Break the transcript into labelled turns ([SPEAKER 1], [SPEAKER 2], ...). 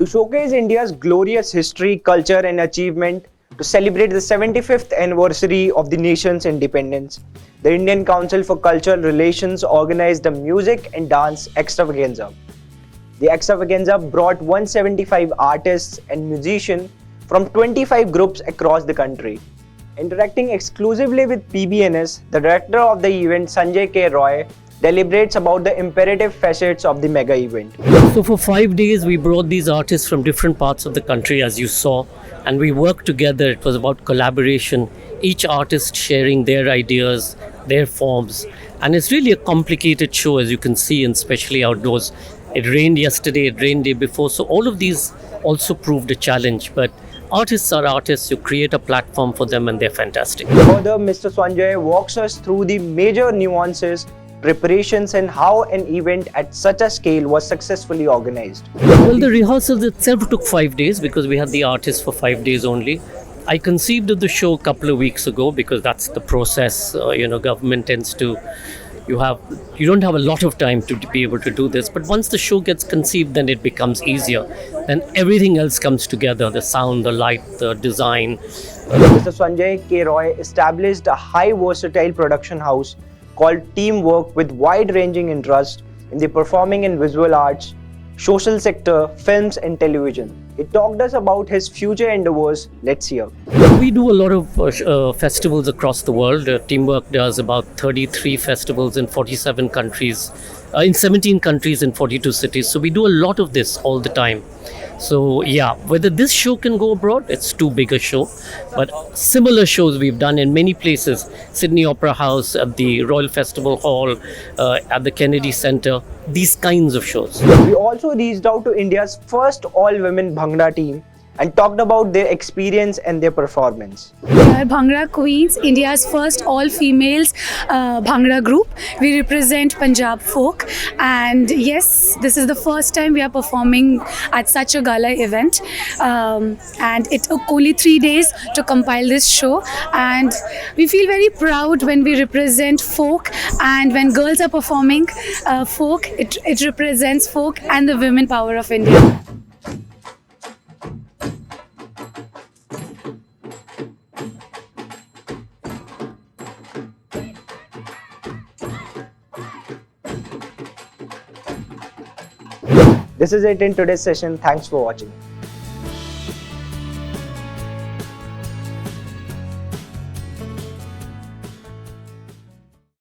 [SPEAKER 1] To showcase India's glorious history, culture and achievement, to celebrate the 75th anniversary of the nation's independence, the Indian Council for Cultural Relations organized a music and dance extravaganza. The extravaganza brought 175 artists and musicians from 25 groups across the country. Interacting exclusively with PBNS, the director of the event, Sanjoy K deliberates about the imperative facets of the mega event.
[SPEAKER 2] So for 5 days, we brought these artists from different parts of the country, as you saw, and we worked together. It was about collaboration, each artist sharing their ideas, their forms, and it's really a complicated show, as you can see, and especially outdoors. It rained yesterday, it rained day before, so all of these also proved a challenge, but artists are artists. You create a platform for them and they're fantastic.
[SPEAKER 1] Further, Mr. Sanjoy walks us through the major nuances, preparations and how an event at such a scale was successfully organized.
[SPEAKER 2] Well, the rehearsals itself took 5 days because we had the artists for 5 days only. I conceived of the show a couple of weeks ago because that's the process. Government tends to, you don't have a lot of time to be able to do this, but once the show gets conceived, then it becomes easier. Then everything else comes together, the sound, the light, the design.
[SPEAKER 1] Mr. Sanjoy K established a high versatile production house called Teamwork with wide-ranging interests in the performing and visual arts, social sector, films and television. He talked us about his future endeavors. Let's hear.
[SPEAKER 2] We do a lot of festivals across the world. Teamwork does about 33 festivals in 47 countries, in 17 countries in 42 cities. So we do a lot of this all the time. So yeah, whether this show can go abroad, it's too big a show. But similar shows we've done in many places, Sydney Opera House, at the Royal Festival Hall, at the Kennedy Center, these kinds of shows.
[SPEAKER 1] We also reached out to India's first all-women Bhangra team and talked about their experience and their performance.
[SPEAKER 3] We are Bhangra Queens, India's first all-females Bhangra group. We represent Punjab folk, and yes, this is the first time we are performing at such a gala event, and it took only 3 days to compile this show, and we feel very proud when we represent folk, and when girls are performing folk, it represents folk and the women power of India.
[SPEAKER 1] This is it in today's session. Thanks for watching.